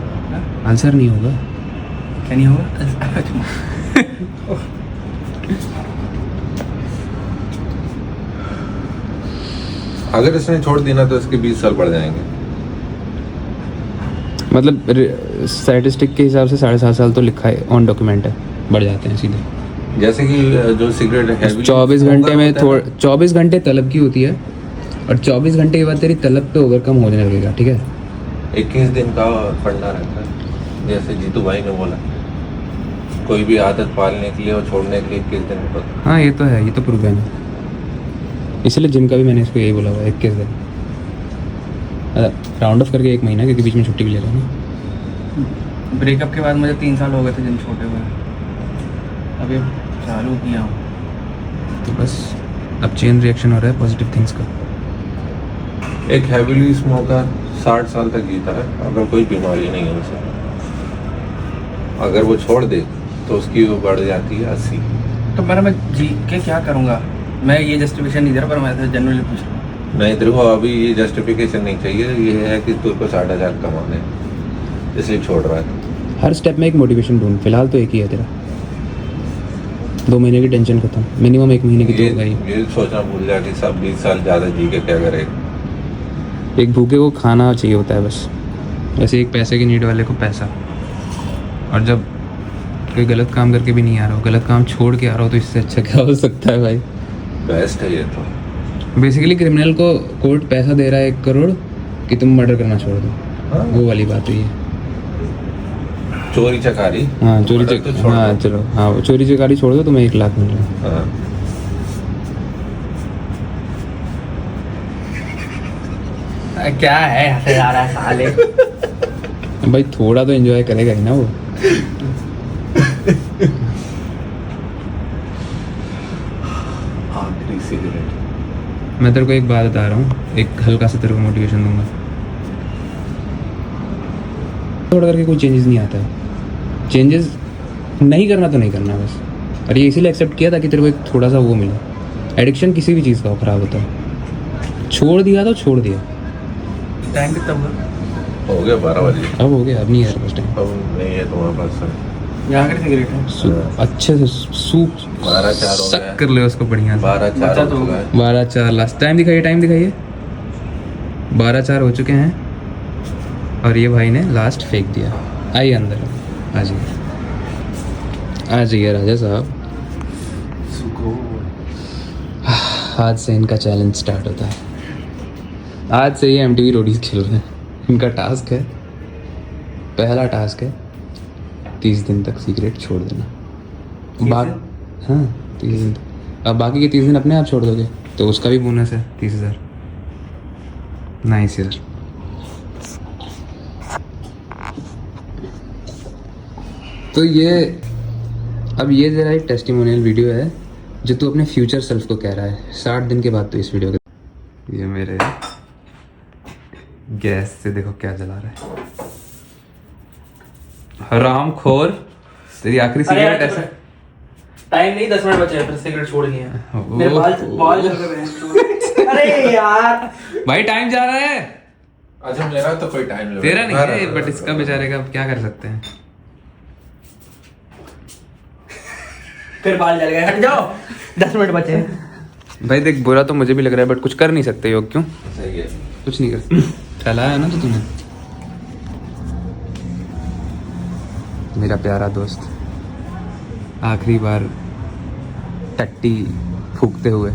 अल्सर नहीं होगा। क्या नहीं होगा? अगर इसने छोड़ दी ना तो इसके 20 साल बढ़ जाएंगे। मतलब स्टैटिस्टिक के हिसाब से 7.5 साल तो लिखा है, ऑन डॉक्यूमेंट है, बढ़ जाते हैं सीधे। जैसे कि जो सिगरेट है 24 घंटे में 24 घंटे तलब की होती है, और 24 घंटे के बाद तेरी तलब पे ओवरकम होने लगेगा, ठीक है? 21 दिन का फंडा रहता है, जैसे जीतू भाई ने बोला, कोई भी आदत पालने के लिए और छोड़ने के लिए 21 दिन का। हाँ ये तो है, ये तो प्रूवन है। इसलिए जिम का भी मैंने इसको यही बोला हुआ है, 21 दिन राउंड ऑफ करके 1 महीना, क्योंकि बीच में छुट्टी भी ले रहा हूँ ना। ब्रेकअप के बाद मुझे 3 साल हो गए थे जिम छोटे हुए, अभी चालू किया हूँ। तो बस अब चेन रिएक्शन हो रहा है पॉजिटिव थिंग्स का। एक हैवीली स्मोकर 60 साल तक जीता है, अगर कोई बीमारी नहीं है उसे। अगर वो छोड़ दे तो उसकी वो बढ़ जाती है 80। तो मैं जी के क्या करूँगा? मैं ये जस्टिफिकेशन नहीं दे रहा, पर मैं जनरली पूछ रहा हूँ। नहीं, तेरे को अभी ये जस्टिफिकेशन नहीं चाहिए, ये है कि तेरे को 60,000 कमाने, इसलिए छोड़ रहा है। हर स्टेप में एक मोटिवेशन ढूंढ। फिलहाल तो एक ही है तेरा, 2 महीने की टेंशन खत्म, मिनिमम 1 महीने की तो होगा ही। ये सोचना भूल जा कि सब 20 साल ज़्यादा जी के क्या करेगा। एक भूखे को खाना चाहिए होता है बस, वैसे एक पैसे की नीड वाले को पैसा। और जब कोई गलत काम करके भी नहीं आ रहा हो, गलत काम छोड़ के आ रहा हो, तो इससे अच्छा क्या हो सकता है भाई। बेस्ट है ये तो। बेसिकली क्रिमिनल को कोर्ट पैसा दे रहा है 1 करोड़ कि तुम मर्डर करना छोड़ दो, हाँ। वो वाली बात हुई है। चोरी चकारी, हाँ चोरी मर्डर तो छोड़ हाँ दो। चलो हाँ वो चोरी चकारी छोड़ दो, तुम्हें 1 लाख मिल रहा है। हाँ। क्या है हंसे जा रहा है साले। भाई थोड़ा तो एंजॉय करेगा ही ना वो। आखिरी सिगरेट। मैं तेरे को एक बात बता रहा हूँ, एक हल्का सा तेरे को मोटिवेशन दूंगा। थोड़ा करके कोई चेंजेस नहीं आता है, चेंजेस नहीं करना तो नहीं करना बस। और ये इसीलिए एक्सेप्ट किया था कि तेरे को एक थोड़ा सा वो मिले। एडिक्शन किसी भी चीज़ का हो, खराब होता है। छोड़ दिया तो छोड़ दिया। टाइम कितना हुआ? हो गया 12 बजे। अब हो गया, अब नहीं है फर्स्ट टाइम। अब नहीं है तुम्हारे पास सर। यहाँ का सिगरेट है। अच्छे से सूप 12-4 हो सक गया। कर ले उसको बढ़िया से। 12-4 बचा हो तो चुका है। 12-4 लास्ट टाइम दिखाइए, टाइम दिखाइए। 12-4 हो चुके हैं और ये भाई ने लास्ट फेंक दिया। आइए अंदर, आ जाइए, आ जाइए राजा साहब। आज से इनका चैलेंज स्टार्ट होता है। आज से ये MTV रोडीज खेल रहे हैं। इनका टास्क है, पहला टास्क है 30 दिन तक सिगरेट छोड़ देना। हाँ 30 दिन तक। अब बाकी के 30 दिन अपने आप छोड़ दोगे तो उसका भी बोनस है 30,000। नाइस यार। तो ये अब ये जरा एक टेस्टिमोनियल वीडियो है जो तू अपने फ्यूचर सेल्फ को कह रहा है 60 दिन के बाद। तो इस वीडियो के ये मेरे गैस से देखो क्या जला रहा है। हराम खोर, तेरी आखिरी सिगरेट ऐसा। टाइम नहीं, 10 मिनट बचे हैं, फिर सिगरेट छोड़ दिए हैं। ओह। मेरे बाल जल रहे हैं। अरे यार भाई टाइम जा रहा है। अच्छा मेरा तो कोई टाइम तेरा नहीं है बट इसका बेचारे का अब क्या कर सकते हैं। फिर बाल जल गए, हट जाओ। 10 मिनट बचे हैं। भाई देख बुरा तो मुझे भी लग रहा है बट कुछ कर नहीं सकते योग। क्यों? सही है। कुछ नहीं कर सकते। चलाया ना तो तूने। मेरा प्यारा दोस्त आखिरी बार टट्टी फूकते हुए।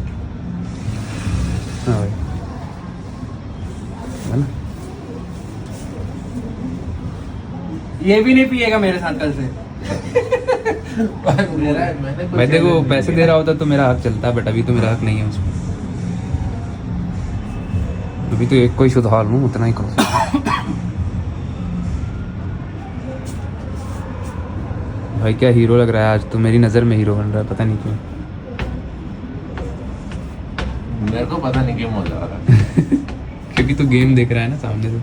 हाँ भाई है ना। ये भी नहीं पिएगा मेरे साथ कल से। भाई देखो पैसे दे रहा होता तो मेरा हक चलता बट अभी तो मेरा हक नहीं है उसमें। अभी तो एक को ही सुधार लूँ, उतना ही करो। भाई क्या हीरो लग रहा है आज तो, मेरी नज़र में हीरो बन रहा है, पता नहीं क्यों। मेरे को पता नहीं क्यों मजा आ रहा है। क्योंकि तू गेम देख रहा है ना सामने से।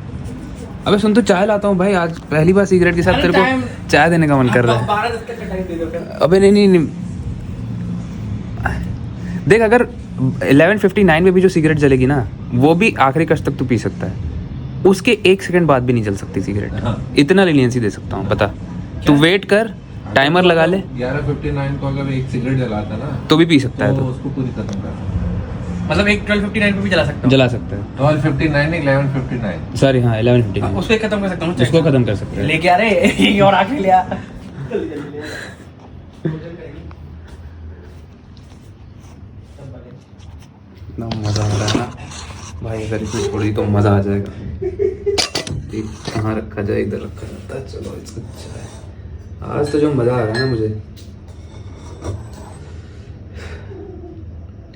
अबे सुन तो चाय लाता हूँ भाई, आज पहली बार सिगरेट के साथ तेरे को चाय देने का मन कर रहा है। 12 तक का टाइम दे दो फिर। अबे नहीं देख, अगर 11:59 में भी जो सिगरेट जलेगी ना वो भी आखिरी कश तक तू पी सकता है, उसके 1 सेकंड बाद भी नहीं जल सकती सिगरेट। हाँ। इतना लीनियंसी दे सकता हूँ पता। तू वेट कर, टाइमर लगा ले 11:59 को अगर एक सिगरेट जलाता ना तो भी पी सकता है। तो तो उसको पूरी खत्म कर। मतलब एक 12:59 पे भी जला सकता हूँ। जला सकता है। 12:59 नहीं 11:59। सॉरी हाँ 11:59 उसको ही खत्म कर सकता हूँ। उसको खत्म कर सकते हैं। लेके आ रहे ये और आखिरी लिया। इतना मज़ा आ रहा है ना भाई, अगर इसमें छोड़ी तो मज़ा आ जाएगा। कहाँ रखा जाए, इधर रखा जाता है। चलो इसको चाय, आज तो जो मज़ा आ रहा है ना मुझे।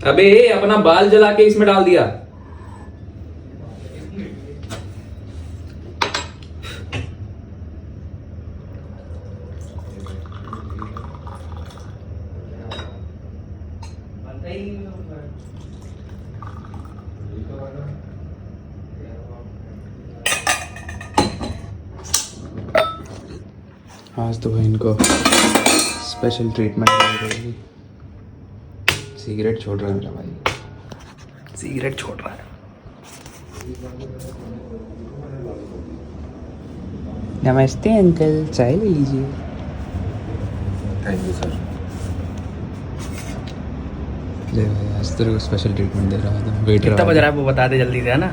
अबे अपना बाल जला के इसमें डाल दिया। आज तो भाई इनको स्पेशल ट्रीटमेंट मिलेगी। सिगरेट छोड़ रहा है मेरा भाई, सिगरेट छोड़ रहा है। नमस्ते अंकल, चाय ले लीजिए। Thank you sir. ले भाई आज तेरे को स्पेशल ट्रीटमेंट दे रहा था। वेट कितना बज रहा रहा है वो बता दे जल्दी से, है ना।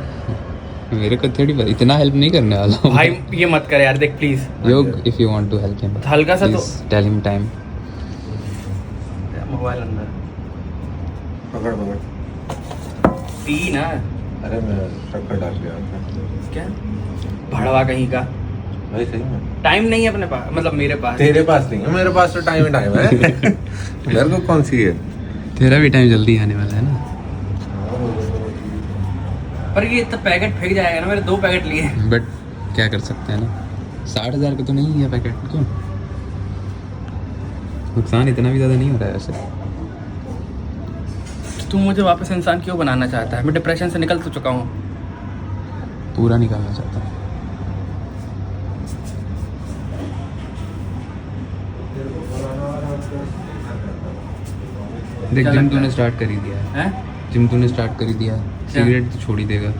मेरे को थोड़ी इतना हेल्प नहीं करने वाला हूँ भाई ये मत कर यार, देख प्लीज। योग if you want to help him हल्का सा तो टेल हिम टाइम मोबाइल अंदर पकड़ पकड़। पी ना। अरे मैं शक्कर डाल के आता क्या भड़वा कहीं का, भाई सही में टाइम नहीं है अपने पास, मतलब मेरे पास। तेरे पास नहीं है, मेरे पास तो टाइम ही टाइम है। मेरे को कौन सी है? तेरा भी टाइम जल्दी आने वाला है ना पर ये इतना पैकेट फेंक जाएगा ना, मेरे 2 पैकेट लिए। बट क्या कर सकते हैं ना 60,000 का तो नहीं है पैकेट क्यों नुकसान इतना भी ज़्यादा नहीं हो रहा है वैसे तू मुझे वापस इंसान क्यों बनाना चाहता है? मैं डिप्रेशन से निकल तो चुका हूँ। पूरा निकालना चाहता हूँ देख क्या जिम लगता तूने है? स्टार्ट कर ही दिया है हैं? जिम तूने स्टार्ट कर ही दिया सिगरेट तो छोड़ ही देगा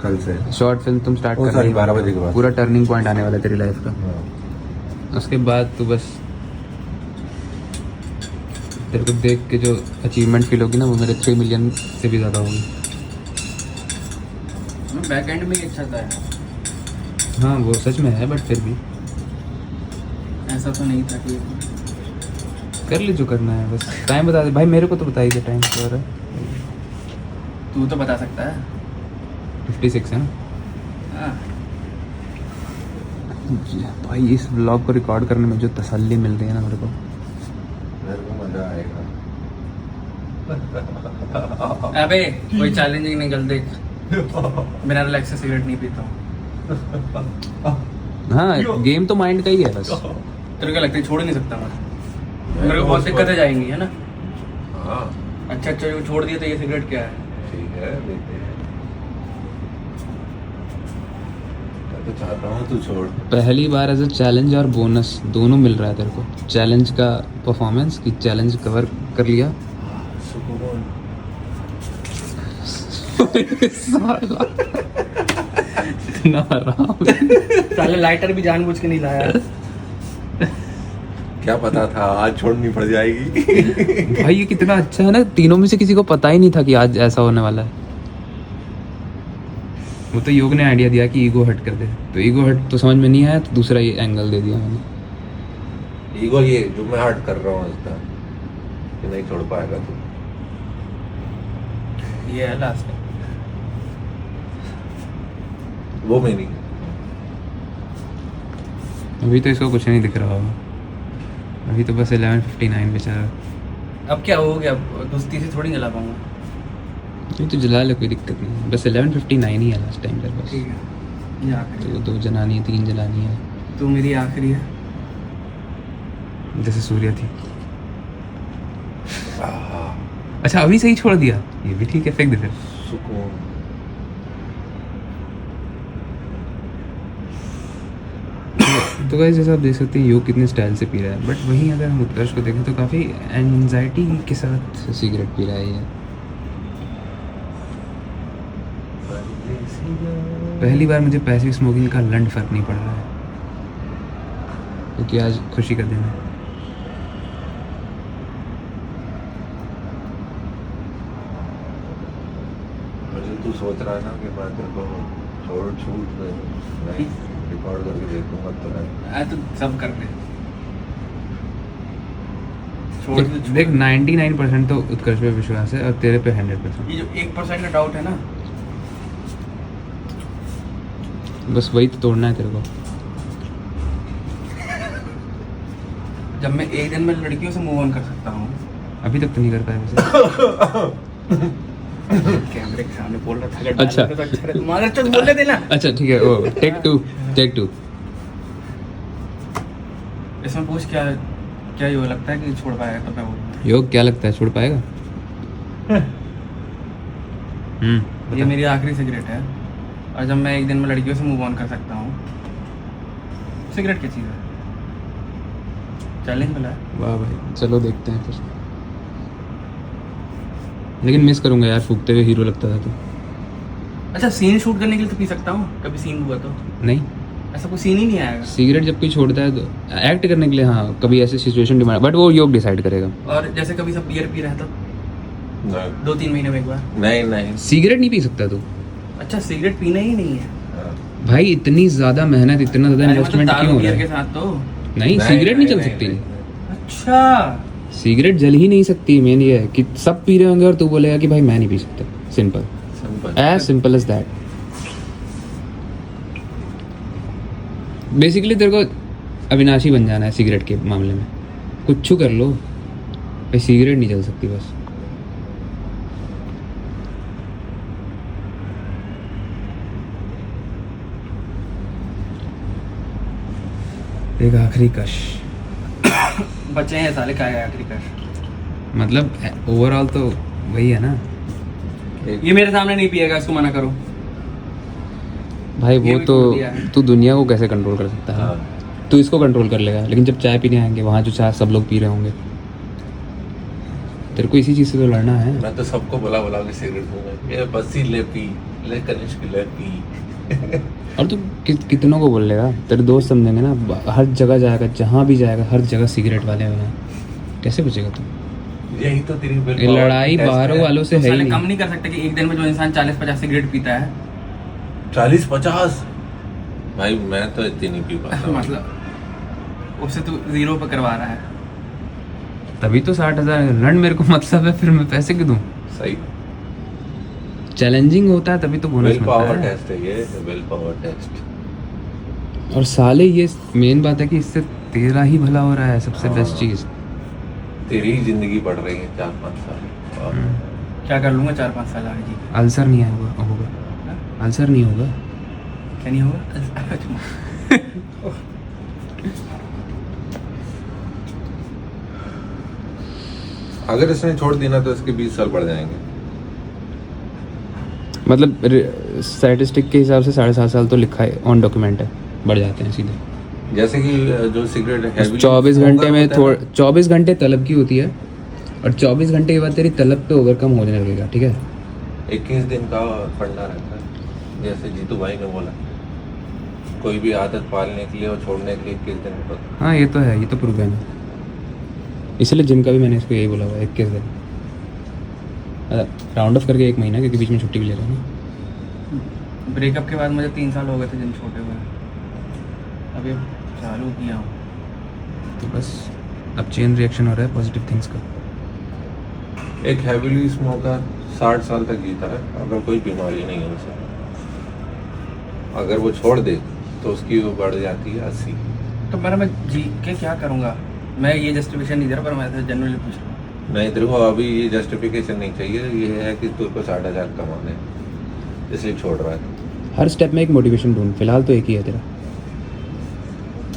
कल से। शॉर्ट फिल्म तुम स्टार्ट ओ, कर sorry, रही 12 बजे के बाद। पूरा टर्निंग पॉइंट आने वाला है तेरी लाइफ का हाँ। उसके बाद तू बस तेरे को देख के जो अचीवमेंट फील होगी ना वो मेरे 3 मिलियन से भी ज़्यादा होगी मैं बैक एंड में ही अच्छा था, हाँ वो सच में है बट फिर भी ऐसा तो नहीं था कि कर ले जो करना है बस टाइम बता दे भाई मेरे को तो बता ही दे टाइम क्या हो रहा है तू तो बता सकता है। 56 है ना हाँ। भाई इस ब्लॉग को रिकॉर्ड करने में जो तसल्ली मिल रही है ना मेरे को मजा आएगा। अबे कोई चैलेंजिंग निकल देख, बिना रिलैक्स से सिगरेट नहीं पीता हूँ। हाँ गेम तो माइंड का ही है बस तेरे क्या लगता है छोड़ नहीं सकता मैं? मेरे को बहुत दिक्कतें जाएंगी है ना। हाँ अच्छा जो छोड़ दिया तो ये सिगरेट क्या है? ठीक है, देखते हैं। मैं तो चाहता हूँ तू छोड़। पहली बार एज अ चैलेंज और बोनस दोनों मिल रहा है तेरे को चैलेंज का परफॉर्मेंस की चैलेंज कवर कर लिया सुकून। साले लाइटर भी जानबूझ के नहीं लाया। क्या पता था आज छोड़नी पड़ जाएगी। भाई ये कितना अच्छा है ना तीनों में से किसी को पता ही नहीं था कि आज ऐसा होने वाला है वो तो योग ने आइडिया दिया कि ईगो हट कर दे तो ईगो हट तो समझ में नहीं आया तो दूसरा ये एंगल दे दिया मैंने ईगो ये जो मैं हर्ट कर रहा हूँ इसका कि नहीं छोड़ पाएगा तू। ये है लास्ट। वो मेरी अभी तो इसको कुछ नहीं दिख रहा होगा अभी तो बस 11:59 बेचारा अब क्या हो गया? दोस्ती से थोड़ी जला पाऊंगा। ये तो जला ले कोई दिक्कत नहीं बस 11:59 ही है लास्ट टाइम पर बस ठीक है, ये आखिरी तो 2 जलानी है 3 जलानी है है। तू मेरी आखिरी है। जैसे सूर्य थी अच्छा अभी सही छोड़ दिया ये भी ठीक है फेंक दे फिर सुकून। तो गाइस जैसा आप देख सकते हैं योग कितने स्टाइल से पी रहा है बट वहीं अगर हम उत्कर्ष को देखें तो काफ़ी एंजाइटी के साथ सिगरेट पी रहा है ये पहली बार मुझे पैसिव स्मोकिंग का लंड फर्क नहीं पड़ रहा है क्योंकि आज खुशी का दिन है मुझे तू सोच रहा है ना कि मैं तेरे को छोड़ छूट नहीं रिकॉर्ड करके देखूंगा तो नहीं। तो सब कर ले। देख 99% तो उत्कर्ष पे विश्वास है और तेरे पे 100%। ये जो 1% का डाउट है ना, बस वही तो तोड़ना है तेरे को। जब मैं एक दिन में लड़कियों से मूव ऑन कर सकता हूँ। अभी तक तो नहीं कर पाया वैसे। कैमरे के सामने बोल रहा था अगर अच्छा। डालोगे तो अच्छा रहे। तुम्हारे चल बोलने देना। अच्छा ठीक है ओ टेक टू इसमें पूछ क्या क्या ये लगता है कि छोड़ पाएगा? तो मैं बोलूँ योग क्या लगता है छोड़ पाएगा? ये बता। मेरी आखिरी सिगरेट है और जब मैं एक दिन में लड़कियों से मूव ऑन कर सकता हूँ, सिगरेट क्या चीज़ है? चैलेंज मिला है। वाह भाई चलो देखते हैं फिर। लेकिन मिस करूंगा यार फूकते हुए हीरो लगता था तो। अच्छा सीन शूट करने के लिए तो पी सकता हूँ, कभी सीन हुआ तो? नहीं ऐसा कोई सीन ही नहीं आएगा। सिगरेट जब कोई छोड़ता है तो एक्ट करने के लिए हाँ कभी ऐसे सिचुएशन डिमांड बट वो योग डिसाइड करेगा। और जैसे कभी सब बियर पी रहे हैं तब नहीं 2-3 महीने में एक बार। नहीं नहीं सिगरेट नहीं पी सकता तू। अच्छा सिगरेट पीना ही नहीं है। हाँ। भाई इतनी ज्यादा मेहनत, इतना ज्यादा अरे मतलब इन्वेस्टमेंट दारू क्यों हो बियर रहा के है? साथ तो नहीं, सिगरेट नहीं चल सकती। अच्छा सिगरेट जल ही नहीं सकती। मेन ये है कि सब पी रहे होंगे और तू बोलेगा कि भाई मैं नहीं पी सकता। Simple, simple. As simple as that. Basically तेरे को अविनाशी बन जाना है सिगरेट के मामले में। कुछ कर लो भाई, सिगरेट नहीं चल सकती बस। एक आखिरी कश, बच्चे हैं साले, क्या है आखिरी कर। मतलब ओवरऑल तो वही है ना एक ये मेरे सामने नहीं पिएगा, इसको मना करो। भाई। ये वो भी तो छोड़ दिया है। तू दुनिया को कैसे कंट्रोल कर सकता है? हाँ। तू इसको कंट्रोल कर लेगा, लेकिन जब चाय पीने आएंगे वहाँ जो चाय सब लोग पी रहे होंगे, तेरे को इसी चीज़ से तो लड़ना है। मैं तो सबको बुला के सिगरेट दूंगा, ये बस्सी ले पी, ले कनिष्क ले पी। और तू कितनों को बोल लेगा? तेरे दोस्त समझेंगे ना, हर जगह जाएगा, जहाँ भी जाएगा हर जगह सिगरेट वाले हैं। कैसे बचेगा तू? यही तो तेरी ये लड़ाई बाहरों वालों से तो है ही साले नहीं। कम नहीं कर सकते कि एक दिन में जो इंसान 40-50 सिगरेट पीता है 40-50 भाई मैं तो इतनी नहीं पी पाता। मतलब उससे तू जीरो पे करवा रहा है। तभी तो 60,000 लड़ मेरे को मतलब है, फिर मैं पैसे क्यों दूँ? सही। चैलेंजिंग होता है तभी तो बोनस विल मिलता पावर है। टेस्ट है ये, विल पावर टेस्ट। और साले ये मेन बात है कि इससे तेरा ही भला हो रहा है, सबसे बेस्ट चीज़। तेरी ही जिंदगी बढ़ रही है 4-5 साल। और क्या कर लूंगा 4-5 साल आगे जी के? अल्सर नहीं होगा, अल्सर नहीं होगा। क्या नहीं होगा? अगर इसने छोड़ दी ना तो इसके 20 साल बढ़ जाएंगे। मतलब स्टैटिस्टिक के हिसाब से 7.5 साल तो लिखा है, ऑन डॉक्यूमेंट है, बढ़ जाते हैं सीधे। जैसे कि जो सिगरेट है 24 घंटे में 24 घंटे तलब की होती है, और 24 घंटे के बाद तेरी तलब पे ओवरकम होने लगेगा, ठीक है? 21 दिन का फंडा रहता है। जैसे जीतू भाई ने बोला, कोई भी आदत पालने के लिए और छोड़ने के लिए 21 दिन का। हाँ ये तो है, ये तो प्रूवन है। इसलिए जिम का भी मैंने इसको यही बोला हुआ है, 21 दिन राउंड ऑफ करके 1 महीना, क्योंकि बीच में छुट्टी भी ले रहा हूँ ना। ब्रेकअप के बाद मुझे 3 साल हो गए थे जिम छोटे हुए। अभी चालू किया हूँ। तो बस अब चेन रिएक्शन हो रहा है पॉजिटिव थिंग्स का। एक हैवीली स्मोकर 60 साल तक जीता है अगर कोई बीमारी नहीं है उसे। अगर वो छोड़ दे तो उसकी वो बढ़ जाती है 80। तो मैं जी के क्या करूँगा? मैं ये जस्टिफिकेशन नहीं दे रहा, पर मैं ऐसे जनरली पूछ रहा हूँ। नहीं, तेरे को अभी ये जस्टिफिकेशन नहीं चाहिए। ये है कि तेरे को 60,000 कमाने हैं, इसलिए छोड़ रहा है। हर स्टेप में एक मोटिवेशन ढूंढ। फिलहाल तो एक ही है तेरा,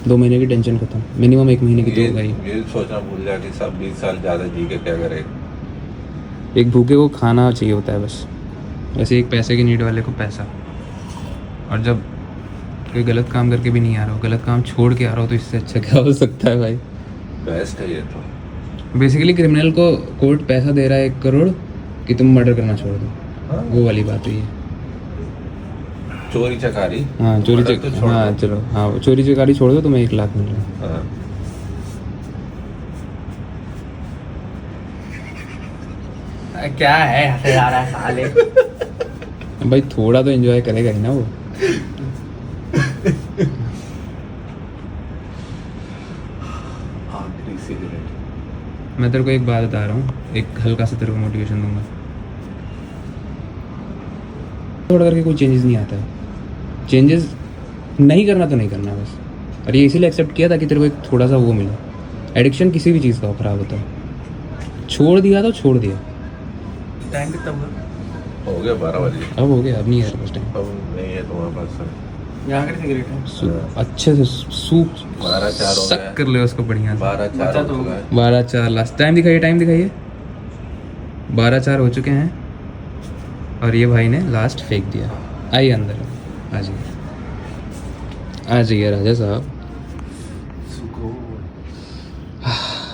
2 महीने की टेंशन खत्म, मिनिमम 1 महीने की तो होगा ही। ये सोचना भूल जा कि सब 20 साल ज़्यादा जी के क्या करेगा। एक भूखे को खाना चाहिए होता है बस, वैसे एक पैसे की नीड वाले को पैसा। और जब कोई गलत काम करके भी नहीं आ रहा हो, गलत काम छोड़ के आ रहा हो, तो इससे अच्छा क्या हो सकता है भाई? बेस्ट है ये तो। बेसिकली क्रिमिनल को कोर्ट पैसा दे रहा है 1 करोड़ कि तुम मर्डर करना छोड़ दो। हाँ। वो वाली बात हुई है। चोरी चकारी। हाँ चोरी मर्डर तो छोड़ हाँ दो। चलो, हाँ चोरी चकारी छोड़ दो, तुम्हें 1 लाख मिल रहा है। हाँ। क्या है हंसे जा रहा है साले? भाई थोड़ा तो एंजॉय करेगा ही ना वो। आखिरी सिगरेट। मैं तेरे को एक बात बता रहा हूँ, एक हल्का सा तेरे को मोटिवेशन दूंगा। थोड़ा करके कोई चेंजेस नहीं आता है। चेंजेस नहीं करना तो नहीं करना बस। और ये इसीलिए एक्सेप्ट किया था कि तेरे को एक थोड़ा सा वो मिला। एडिक्शन किसी भी चीज़ का खराब होता है, छोड़ दिया तो छोड़ दिया। टाइम कितना हुआ? हो गया 12 बजे। अब हो गया, अब नहीं है तेरे पास टाइम। अब नहीं है तुम्हारे पास सर। यहाँ आखिरी सिगरेट है। अच्छे से सूप 12-4 हो सक गया। कर ले उसको बढ़िया से। 12-4 बच्चा हो तो चुका है। 12-4 लास्ट टाइम दिखाइए, टाइम दिखाइए। 12-4 हो चुके हैं और ये भाई ने लास्ट फेंक दिया। आइए अंदर, आ जाइए, आ जाइए राजा साहब।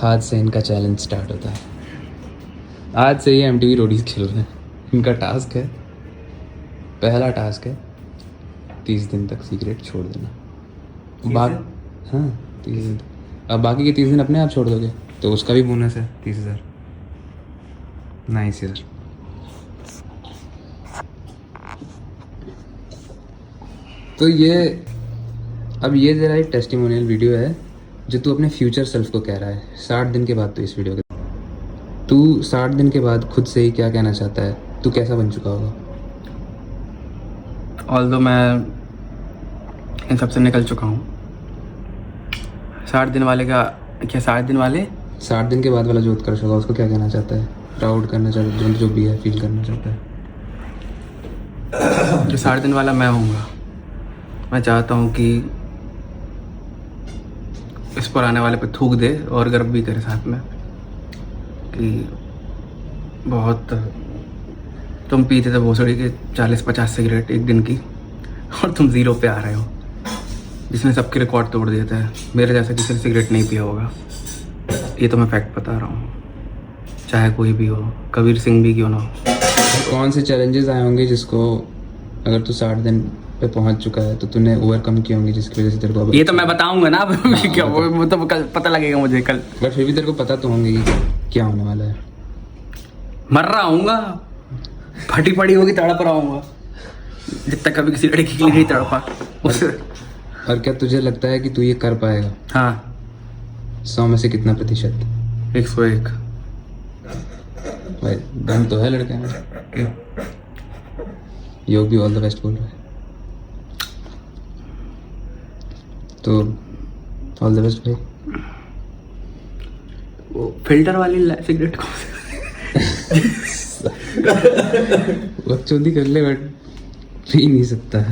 आज से इनका चैलेंज स्टार्ट होता है। आज से ये MTV रोडीज खेल रहे हैं। इनका टास्क है, पहला टास्क है 30 दिन तक सिगरेट छोड़ देना। हाँ 30 दिन। अब बाकी के 30 दिन अपने आप छोड़ दोगे तो उसका भी बोनस है 30,000। नाइस यार। तो ये अब ये तेरा एक टेस्टिमोनियल वीडियो है जो तू अपने फ्यूचर सेल्फ को कह रहा है 60 दिन के बाद। तो इस वीडियो के तू 60 दिन के बाद खुद से ही क्या कहना चाहता है? तू कैसा बन चुका होगा? ऑल्दो मैं इन सबसे निकल चुका हूँ। 60 दिन वाले का क्या, 60 दिन वाले 60 दिन के बाद वाला जो उत्कर्ष होगा उसको क्या कहना चाहता है? प्राउड करना चाहता है, जो भी है फील करना चाहता है? जो 60 दिन वाला मैं होऊंगा, मैं चाहता हूँ कि इस पर आने वाले पे थूक दे और गर्व भी करे साथ में कि बहुत तुम पीते थे भोसड़ी के 40-50 सिगरेट एक दिन की और तुम 0 पे आ रहे हो, जिसने सबके रिकॉर्ड तोड़ दिए थे। मेरे जैसा किसी ने सिगरेट नहीं पिया होगा, ये तो मैं फैक्ट बता रहा हूँ, चाहे कोई भी हो, कबीर सिंह भी क्यों ना हो। कौन से चैलेंजेस आए होंगे जिसको अगर तू 60 दिन पे पहुंच चुका है तो तूने ओवरकम किए होंगे, जिसकी वजह से तेरे को अब ये तो मैं बताऊंगा ना क्या वो तो कल पता लगेगा मुझे कल। बट फिर भी तेरे को पता तो होंगे कि क्या होने वाला है। मर रहा हूँगा, फटी पड़ी होगी, तड़प रहा हूँगा जितना कभी किसी लड़की के लिए नहीं तड़पा उससे। और क्या तुझे लगता है कि तू ये कर पाएगा? हाँ 100 में से कितना प्रतिशत? 101। भाई दम तो है लड़के में। योग भी ऑल द बेस्ट बोल रहा है, तो ऑल द बेस्ट भाई। वो फिल्टर वाली सिगरेट को बकचोदी कर ले बट पी नहीं सकता है।